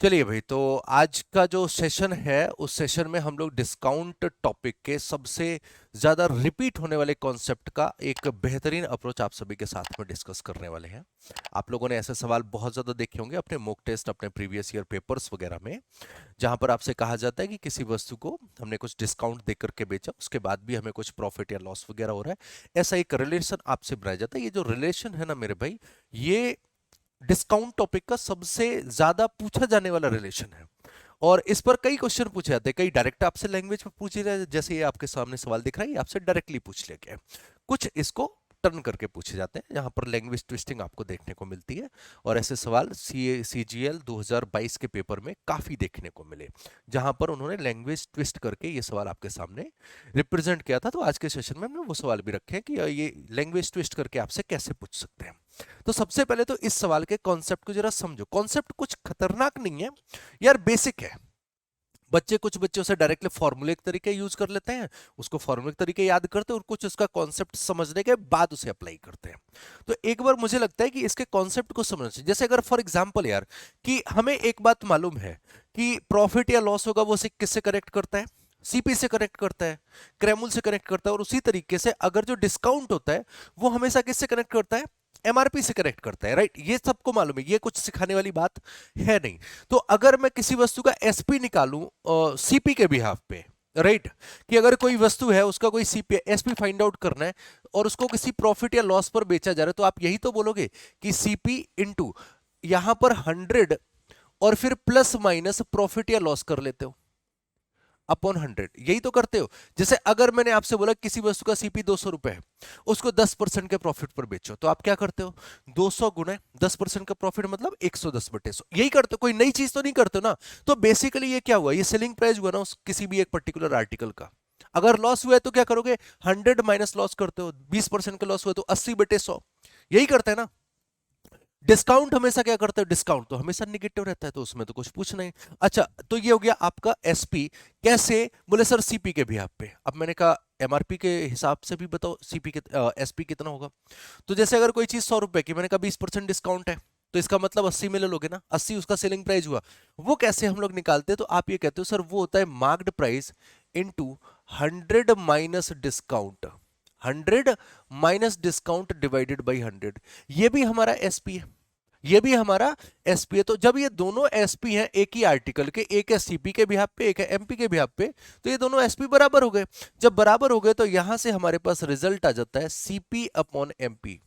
चलिए भाई, तो आज का जो सेशन है उस सेशन में हम लोग डिस्काउंट टॉपिक के सबसे ज्यादा रिपीट होने वाले कॉन्सेप्ट का एक बेहतरीन अप्रोच आप सभी के साथ में डिस्कस करने वाले हैं। आप लोगों ने ऐसे सवाल बहुत ज्यादा देखे होंगे अपने मॉक टेस्ट, अपने प्रीवियस ईयर पेपर्स वगैरह में, जहां पर आपसे कहा जाता है कि किसी वस्तु को हमने कुछ डिस्काउंट दे करके बेचा, उसके बाद भी हमें कुछ प्रॉफिट या लॉस वगैरह हो रहा है। ऐसा एक रिलेशन आपसे बनाया जाता है। ये जो रिलेशन है ना मेरे भाई, ये डिस्काउंट टॉपिक का सबसे ज्यादा पूछा जाने वाला रिलेशन है। और इस पर कई क्वेश्चन पूछे जाते हैं, कई डायरेक्ट आपसे लैंग्वेज में पूछे जाते हैं, जैसे ये आपके सामने सवाल दिख रहा है, ये आपसे डायरेक्टली पूछ लिया गया है। कुछ इसको टर्न करके पूछे जाते हैं, जहां पर लैंग्वेज ट्विस्टिंग आपको देखने को मिलती है। और ऐसे सवाल सीजीएल 2022 के पेपर में काफी देखने को मिले, जहां पर उन्होंने लैंग्वेज ट्विस्ट करके ये सवाल आपके सामने रिप्रेजेंट किया था। तो आज के सेशन में हमने वो सवाल भी रखे हैं कि ये लैंग्वेज ट्विस्ट करके आपसे कैसे पूछ सकते हैं। तो सबसे पहले तो इस सवाल के कॉन्सेप्ट को जरा समझो। कॉन्सेप्ट कुछ खतरनाक नहीं है यार, बेसिक है। कुछ बच्चे उसे डायरेक्टली फॉर्मूले के तरीके यूज कर लेते हैं, उसको फॉर्मूले के तरीके याद करते हैं, और कुछ उसका कॉन्सेप्ट समझने के बाद उसे अप्लाई करते हैं। तो एक बार मुझे लगता है कि इसके कॉन्सेप्ट को समझना चाहिए। जैसे अगर फॉर एग्जांपल यार, कि हमें एक बात मालूम है कि प्रॉफिट या लॉस होगा, वो किससे करेक्ट करता है? सीपी से कनेक्ट करता है, क्रैमुल से कनेक्ट करता है। और उसी तरीके से अगर जो डिस्काउंट होता है वो हमेशा किससे कनेक्ट करता है? एमआरपी से कनेक्ट करता है, राइट? ये सबको मालूम है, ये कुछ सिखाने वाली बात है नहीं। तो अगर मैं किसी वस्तु का एसपी निकालूं सीपी के बिहाफ पे, राइट, कि अगर कोई वस्तु है उसका कोई सीपी एसपी फाइंड आउट करना है और उसको किसी प्रॉफिट या लॉस पर बेचा जा रहा है, तो आप यही तो बोलोगे कि सीपी इंटू यहां पर 100 और फिर प्लस माइनस प्रॉफिट या लॉस कर लेते हो अपॉन 100, यही तो करते हो। जैसे अगर मैंने आपसे बोला किसी वस्तु का सीपी 200 रुपए है, उसको 10% के प्रॉफिट पर बेचो, तो आप क्या करते हो? 200 गुणे 10% का प्रॉफिट मतलब 110 बटे 100, यही करते हो। कोई नई चीज तो नहीं करते हो ना। तो बेसिकली ये क्या हुआ? ये सेलिंग प्राइस हुआ ना उस किसी भी एक पर्टिकुलर आर्टिकल का। अगर लॉस हुआ है तो क्या करोगे? 100 माइनस लॉस करते हो। 20% का लॉस हुआ तो 80/100, यही करते हैं ना। डिस्काउंट हमेशा क्या करते हो? डिस्काउंट तो हमेशा निगेटिव रहता है, तो उसमें तो कुछ पूछना ही। अच्छा, तो ये हो गया आपका एसपी। कैसे? बोले सर सीपी के भी आप पे। अब मैंने कहा एमआरपी के हिसाब से भी बताओ सीपी के एसपी कितना होगा। तो जैसे अगर कोई चीज 100 रुपए की, मैंने कहा 20% डिस्काउंट है, तो इसका मतलब 80 में ले लोगे ना, 80 उसका सेलिंग प्राइस हुआ। वो कैसे हम लोग निकालते हैं? तो आप ये कहते हो सर वो होता है marked price into 100 minus discount. 100 minus discount divided by 100। ये भी हमारा एसपी है, ये भी हमारा एसपी है। तो जब ये दोनों एसपी हैं एक ही आर्टिकल के, एक है सीपी के बिहाफ पे, एक है एमपी के बिहाफ पे, तो ये दोनों एसपी बराबर हो गए। जब बराबर हो गए तो यहां से हमारे पास रिजल्ट आ जाता है CP upon MP,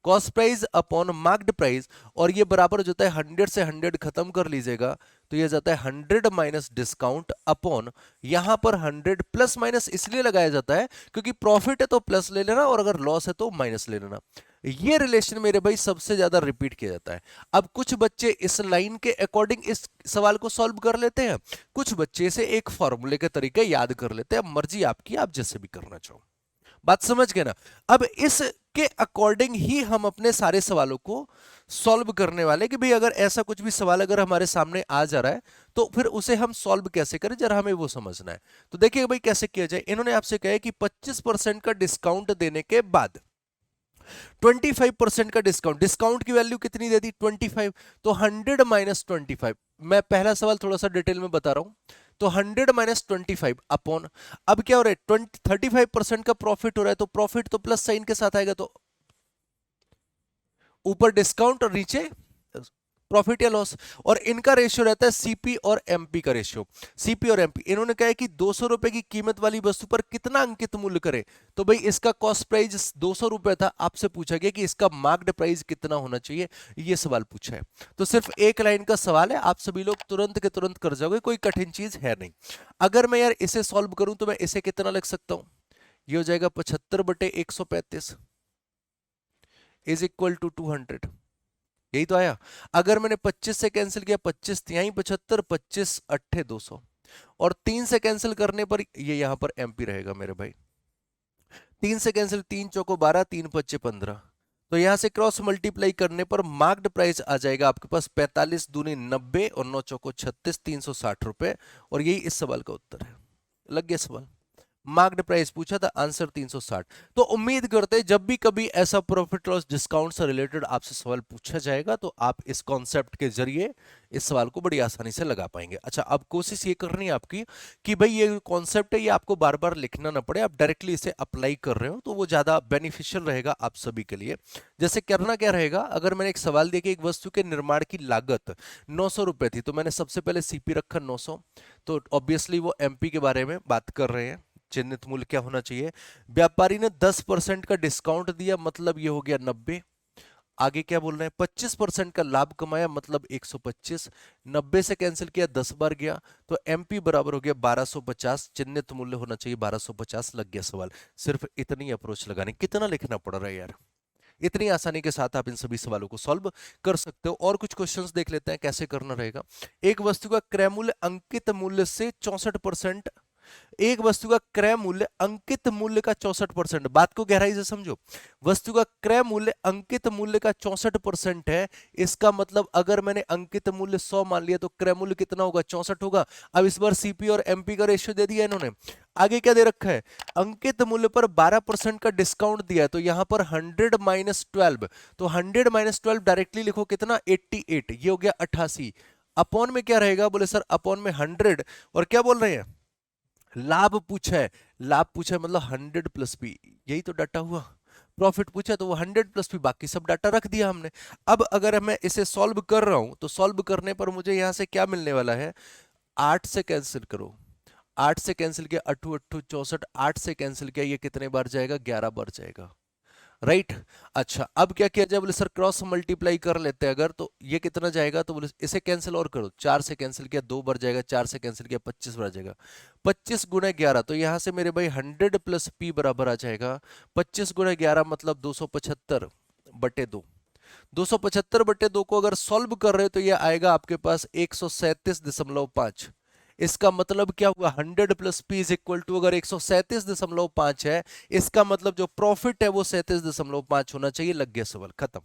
cost price upon marked price. और ये बराबर हो जाता है 100 से 100 खत्म कर लीजिएगा, तो ये जाता है 100 माइनस डिस्काउंट अपॉन, यहां पर 100 प्लस माइनस इसलिए लगाया जाता है क्योंकि प्रॉफिट है तो प्लस ले लेना और अगर लॉस है तो माइनस ले लेना। ये रिलेशन मेरे भाई सबसे ज्यादा रिपीट किया जाता है। अब कुछ बच्चे इस लाइन के अकॉर्डिंग इस सवाल को सॉल्व कर लेते हैं, कुछ बच्चे इसे एक फॉर्मूले के तरीके याद कर लेते हैं। मर्जी आपकी, आप जैसे भी करना चाहो। बात समझ गए ना? अब इसके अकॉर्डिंग ही हम अपने सारे सवालों को सॉल्व करने वाले, कि भाई अगर ऐसा कुछ भी सवाल अगर हमारे सामने आ जा रहा है तो फिर उसे हम सॉल्व कैसे करें, जरा हमें वो समझना है। तो देखिए भाई कैसे किया जाए। इन्होंने आपसे कहा है कि 25% का डिस्काउंट देने के बाद 25% का डिस्काउंट, डिस्काउंट की वैल्यू कितनी दे दी? 25। तो 100 माइनस 25, मैं पहला सवाल थोड़ा सा डिटेल में बता रहा हूं। तो 100 माइनस 25 अपॉन, अब क्या हो रहा है? 35% का प्रॉफिट हो रहा है, तो प्रॉफिट तो प्लस साइन के साथ आएगा, तो ऊपर डिस्काउंट और नीचे प्रॉफिट या लॉस। और इनका रेशियो रहता है सीपी और एमपी का रेशियो। सीपी और एमपी, इन्होंने कहा है कि 200 रुपए की कीमत वाली वस्तु पर कितना अंकित मूल्य करें। तो भाई इसका कॉस्ट प्राइस 200 रुपए था, आपसे पूछा गया कि इसका मार्क्ड प्राइस कितना होना चाहिए, ये सवाल पूछा है। तो सिर्फ एक लाइन का सवाल है, आप सभी लोग तुरंत के तुरंत कर जाओगे, कोई कठिन चीज है नहीं। अगर मैं यार इसे सॉल्व करूं तो मैं इसे कितना लिख सकता हूं? ये हो जाएगा 75/135 इज इक्वल टू 200। यही तो आया। अगर मैंने 25 से कैंसिल किया, 25 यहीं 75, 25 अट्ठे 200, और 3 से कैंसिल करने पर ये यहां पर एमपी रहेगा मेरे भाई। 3 से कैंसिल, 3 चौको 12, 3 पच्चे 15, तो यहां से क्रॉस मल्टीप्लाई करने पर मार्क्ड प्राइस आ जाएगा आपके पास 45 दूनी 90 और 9 चौको 36, 360 रुपए। और यही इस सवाल का उत्तर है। लग गया सवाल? मार्क्ड प्राइस पूछा था, आंसर 360। तो उम्मीद करते हैं जब भी कभी ऐसा प्रॉफिट लॉस डिस्काउंट से रिलेटेड आपसे सवाल पूछा जाएगा तो आप इस कॉन्सेप्ट के जरिए इस सवाल को बड़ी आसानी से लगा पाएंगे। अच्छा, अब कोशिश ये करनी है आपकी कि भाई ये कॉन्सेप्ट है, ये आपको बार बार लिखना ना पड़े, आप डायरेक्टली इसे अप्लाई कर रहे हो तो वो ज्यादा बेनिफिशियल रहेगा आप सभी के लिए। जैसे करना क्या रहेगा, अगर मैंने एक सवाल दिया कि एक वस्तु के निर्माण की लागत 900 रुपए थी, तो मैंने सबसे पहले सीपी रखा 900, तो ऑब्वियसली वो एमपी के बारे में बात कर रहे हैं, चिन्हित मूल्य क्या होना चाहिए। व्यापारी ने 10% का डिस्काउंट दिया, मतलब ये हो गया 90। आगे क्या बोल रहे हैं, 25% का लाभ कमाया, मतलब 125। 90 से कैंसिल किया, 10 बार गया, तो एमपी बराबर हो गया 1250, चिन्हित मूल्य होना चाहिए 1250। लग गया सवाल। सिर्फ इतनी अप्रोच लगानी, कितना लिखना पड़ रहा है यार, इतनी आसानी के साथ आप इन सभी सवालों को सॉल्व कर सकते हो। और कुछ क्वेश्चंस देख लेते हैं कैसे करना रहेगा। एक वस्तु का क्रय मूल्य अंकित मूल्य से 64%, एक वस्तु का क्रय मूल्य अंकित मूल्य का 64%, बात को गहराई से समझो। वस्तु का क्रय मूल्य अंकित मूल्य का 64% है, इसका मतलब अगर मैंने अंकित मूल्य 100 मान लिया तो क्रय मूल्य कितना होगा, 64 होगा। अब इस बार सीपी और एमपी का रेशियो दे दिया इन्होंने। आगे क्या दे रखा है, अंकित मूल्य पर 12% का डिस्काउंट दिया है, तो यहां पर 100 माइनस 12, तो 100 माइनस 12 डायरेक्टली लिखो कितना, 88, ये हो गया 88। अपॉन में क्या रहेगा, बोले सर अपॉन में 100, और क्या बोल रहे हैं, लाभ पूछा है, लाभ पूछा है मतलब 100 प्लस पी, यही तो डाटा हुआ। प्रॉफिट पूछा तो वो 100 प्लस पी, बाकी सब डाटा रख दिया हमने। अब अगर मैं इसे सॉल्व कर रहा हूं तो सॉल्व करने पर मुझे यहां से क्या मिलने वाला है, 8 से कैंसिल करो, 8 से कैंसिल किया, 8 8 64, 8 से कैंसिल किया, ये कितने बार जाएगा, 11 बार जाएगा, राइट। अच्छा, अब क्या किया जाए, बोले सर क्रॉस मल्टीप्लाई कर लेते हैं अगर, तो ये कितना जाएगा, तो बोले इसे कैंसिल और करो, 4 से कैंसिल किया 2 बार जाएगा, 4 से कैंसिल किया 25 बार जाएगा, 25 गुणे 11, तो यहां से मेरे भाई 100 प्लस पी बराबर आ जाएगा 25 गुणे 11 मतलब 275 बटे 2। 275/2 को अगर सॉल्व कर रहे हो तो ये आएगा आपके पास 137.5। इसका मतलब क्या हुआ, 100 plus P is equal to, अगर 137.5 है, इसका मतलब जो प्रॉफिट है वो 37.5 होना चाहिए। लग गया सवाल, खत्म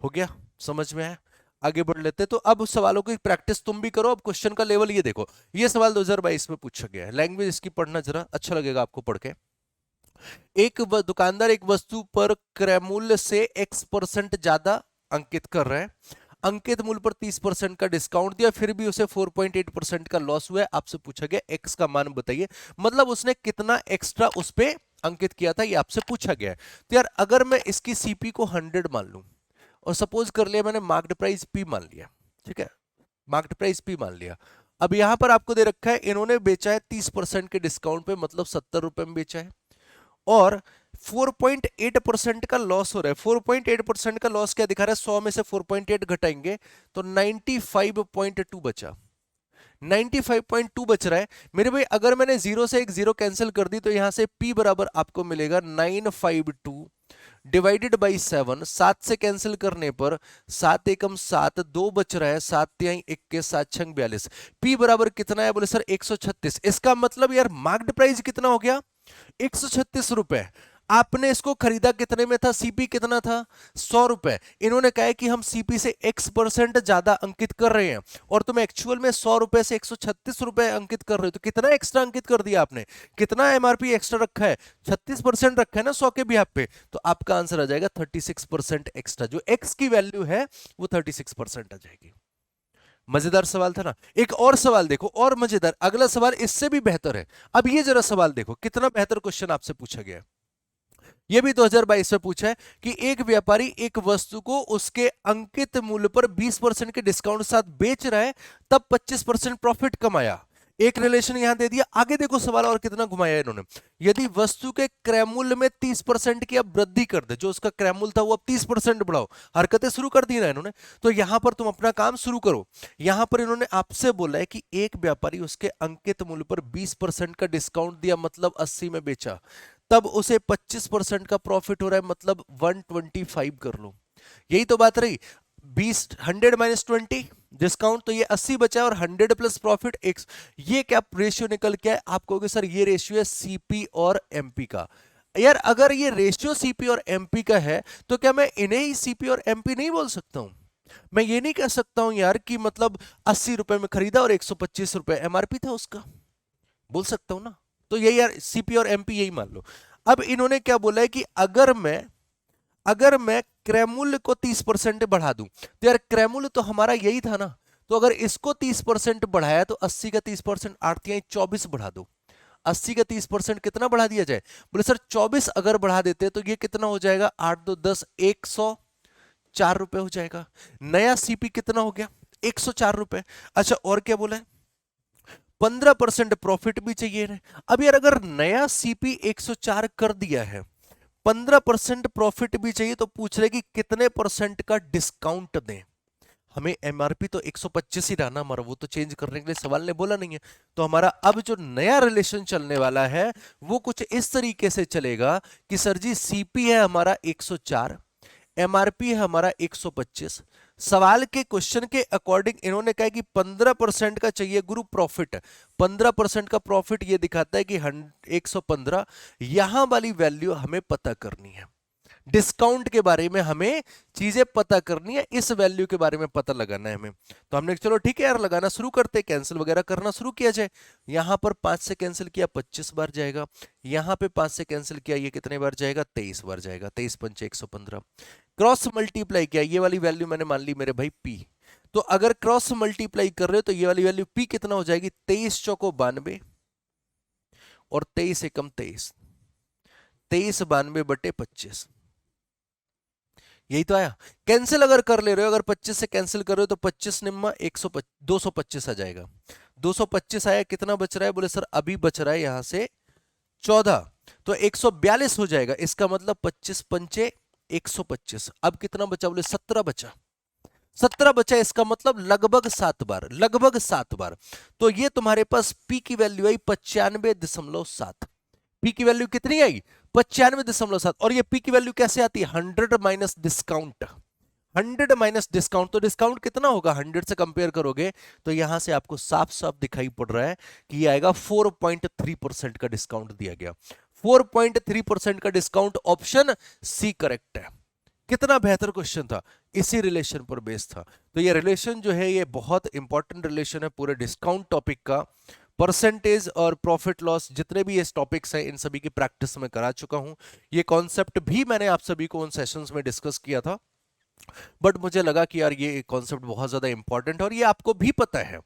हो गया, समझ में है। आगे बढ़ लेते, तो अब सवालों की प्रैक्टिस तुम भी करो। अब क्वेश्चन का लेवल ये देखो, ये सवाल 2022 में पूछा गया है, लैंग्वेज इसकी पढ़ना जरा अच्छा लगेगा आपको पढ़ के। दुकानदार एक वस्तु पर क्रय मूल्य से x% ज्यादा अंकित कर रहे हैं, अंकित मूल्य पर 30% का डिस्काउंट दिया, फिर भी उसे 4.8% का लॉस हुआ है। आपसे पूछा गया x का मान बताइए, मतलब उसने कितना एक्स्ट्रा उस पे अंकित किया था, ये आपसे पूछा गया है। तो यार अगर मैं इसकी सीपी को 100 मान लूं, और सपोज कर लिया मैंने मार्क्ड प्राइस पी मान लिया, ठीक है, मार्क्ड प्राइस पी मान लिया। अब यहां पर आपको दे रखा है इन्होंने बेचा है 30% के डिस्काउंट पे, मतलब 70 रुपए में बेचा है, और 4.8% का लॉस हो रहा है। 4.8% का लॉस क्या दिखा रहा है, 100 में से 4.8 घटाएंगे तो 95.2 बचा, 95.2 बच रहा है मेरे भाई। अगर मैंने जीरो से एक जीरो कैंसिल कर दी तो यहां से P बराबर आपको मिलेगा 952 डिवाइडेड बाई 7, 7 से कैंसिल करने पर 7 एकम 7, 2 बच रहा है, 7 तिहाई 21, 7 छंग 42। P बराबर कितना है, बोले सर 136। इसका मतलब यार मार्क्ड प्राइस कितना हो गया, 136 रुपए। आपने इसको खरीदा कितने में था, सीपी कितना था, 100 रुपए। इन्होंने कहा है कि हम सीपी से x% ज्यादा अंकित कर रहे हैं, और तुम एक्चुअल में 100 रुपए से 136 रुपए अंकित कर रहे हो, तो कितना एक्स्ट्रा अंकित कर दिया आपने, कितना एमआरपी एक्स्ट्रा रखा है, 36% रखा है ना 100 के भी आप पे। तो आपका आंसर आ जाएगा 36% एक्स्ट्रा, जो x की वैल्यू है वो 36% आ जाएगी। मजेदार सवाल था ना। एक और सवाल देखो, और मजेदार, अगला सवाल इससे भी बेहतर है। अब ये जरा सवाल देखो, कितना बेहतर क्वेश्चन आपसे पूछा गया है। ये भी 2022 में पूछा है कि एक व्यापारी एक वस्तु को उसके अंकित मूल्य पर 20% के डिस्काउंट के साथ बेच रहा है, तब 25% प्रॉफिट कमाया। एक रिलेशन यहां दे दिया, आगे देखो सवाल और कितना घुमाया इन्होंने। यदि वस्तु के क्रय मूल्य में 30% की अब वृद्धि कर दे, जो उसका क्रय मूल्य था वो अब 30% बढ़ाओ, हरकतें शुरू कर दी ना इन्होंने। तो यहां पर तुम अपना काम शुरू करो। यहां पर इन्होंने आपसे बोला है कि एक व्यापारी उसके अंकित मूल्य पर 20% का डिस्काउंट दिया, मतलब 80 में बेचा, तब उसे 25% का प्रॉफिट हो रहा है, मतलब 125 कर लो। यही तो बात रही, 20 100 माइनस 20 डिस्काउंट, तो ये 80 बचा, और 100 प्लस प्रॉफिट x, ये क्या रेशियो निकल के है। आप कहोगे सर ये रेशियो है सीपी और एमपी का। यार अगर ये रेशियो सीपी और एमपी का है तो क्या मैं इन्हें ही सीपी और एमपी नहीं बोल सकता हूं। मैं ये नहीं कह सकता हूं यार कि मतलब 80 रुपए में खरीदा और 125 रुपए एमआरपी था उसका, बोल सकता हूं ना। तो यही यार सीपी और एमपी यही मान लो। अब इन्होंने क्या बोला है कि अगर मैं क्रय मूल्य को 30% बढ़ा दूं, तो यार क्रय मूल्य तो हमारा यही था ना, तो अगर इसको 30% बढ़ाया तो 80 का 30% 8×3 = 24 बढ़ा दो। 80 का 30% कितना बढ़ा दिया जाए? बोले सर 24 अगर बढ़ा देते तो ये कितना हो जाएगा? 8 2 10 104 रुपए हो जाएगा। नया सीपी कितना हो गया? 104 रुपए। अच्छा और क्या बोला है? 15% प्रॉफिट भी चाहिए है। अब यार अगर नया सीपी 104 कर दिया है, 15% प्रॉफिट भी चाहिए, तो पूछ रहे कि कितने परसेंट का डिस्काउंट दें। हमें एमआरपी तो 125 ही रहना, हमारा वो तो चेंज करने के लिए सवाल ने बोला नहीं है। तो हमारा अब जो नया रिलेशन चलने वाला है वो कुछ इस तरीके से चलेगा कि सर जी सीपी है हमारा 104, एमआरपी है हमारा 125। सवाल के क्वेश्चन के अकॉर्डिंग इन्होंने कहा कि 15% का चाहिए गुरु प्रॉफिट। 15% का प्रॉफिट ये दिखाता है कि 115। यहां वाली वैल्यू हमें पता करनी है। डिस्काउंट के बारे में हमें चीजें पता करनी है, इस वैल्यू के बारे में पता लगाना है हमें। तो हमने चलो ठीक है यार लगाना शुरू करते, कैंसिल वगैरह करना शुरू किया जाए। यहां पर 5 से कैंसिल किया 25 बार जाएगा, यहां पे 5 से कैंसिल किया ये कितने बार जाएगा? 23 बार जाएगा। 23 पंचे 115। क्रॉस मल्टीप्लाई किया, ये वाली वैल्यू मैंने मान ली मेरे भाई पी। तो अगर क्रॉस मल्टीप्लाई कर रहे हो तो ये वाली वैल्यू पी कितना हो जाएगी? 23 चौको 92 और 23 एकम 23, 23 92/25। यही तो आया। कैंसिल अगर कर ले रहे हो, अगर 25 से कैंसिल कर रहे हो तो 25 निम्मा 225 आ जाएगा। 225 आया, कितना बच रहा है? बोले सर अभी बच रहा है यहां से 14, तो 142 हो जाएगा। इसका मतलब 25 पंचे 125। अब कितना बचा? बोले 17 बचा। 17 बचा, इसका मतलब लगभग 7 बार, लगभग 7 बार। तो ये तुम्हारे पास पी की वैल्यू आई 95.7। पी की वैल्यू कितनी आई? 95.7। और ये पी की वैल्यू कैसे आती है? 100 माइनस डिस्काउंट। 100 माइनस डिस्काउंट, तो डिस्काउंट कितना होगा? 100 से कंपेयर करोगे तो यहां से आपको साफ साफ दिखाई पड़ रहा है कि ये आएगा 4.3% का डिस्काउंट दिया गया। 4.3% का डिस्काउंट, ऑप्शन सी करेक्ट है। कितना बेहतर क्वेश्चन था, इसी रिलेशन पर बेस्ड था। तो ये रिलेशन जो है ये बहुत इंपॉर्टेंट रिलेशन है पूरे डिस्काउंट टॉपिक का। परसेंटेज और प्रॉफिट लॉस जितने भी ये टॉपिक्स हैं इन सभी की प्रैक्टिस में करा चुका हूं। ये कॉन्सेप्ट भी मैंने आप सभी को उन सेशंस में डिस्कस किया था, बट मुझे लगा कि यार ये कॉन्सेप्ट बहुत ज्यादा इंपॉर्टेंट है और ये आपको भी पता है,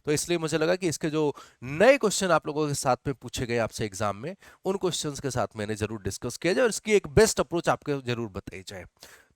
तो इसलिए मुझे लगा कि इसके जो नए क्वेश्चन आप लोगों के साथ में पूछे गए आपसे एग्जाम में, उन क्वेश्चंस के साथ मैंने जरूर डिस्कस किया जाए और इसकी एक बेस्ट अप्रोच आपको जरूर बताई जाए।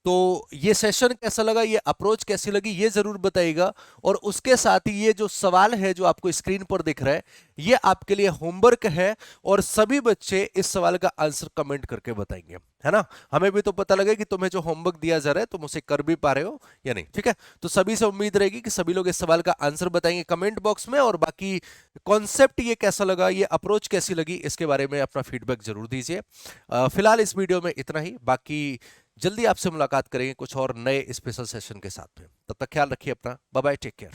तो ये सेशन कैसा लगा, ये अप्रोच कैसी लगी, ये जरूर बताइएगा। और उसके साथ ही ये जो सवाल है जो आपको स्क्रीन पर दिख रहा है, ये आपके लिए होमवर्क है और सभी बच्चे इस सवाल का आंसर कमेंट करके बताएंगे, है ना। हमें भी तो पता लगे कि तुम्हें जो होमवर्क दिया जा रहा है तुम उसे कर भी पा रहे हो या नहीं। ठीक है, तो सभी से उम्मीद रहेगी कि सभी लोग इस सवाल का आंसर बताएंगे कमेंट बॉक्स में। और बाकी कॉन्सेप्ट ये कैसा लगा, ये अप्रोच कैसी लगी, इसके बारे में अपना फीडबैक जरूर दीजिए। फिलहाल इस वीडियो में इतना ही, बाकी जल्दी आपसे मुलाकात करेंगे कुछ और नए स्पेशल सेशन के साथ में। तब तक ख्याल रखिए अपना, बाय बाय, टेक केयर।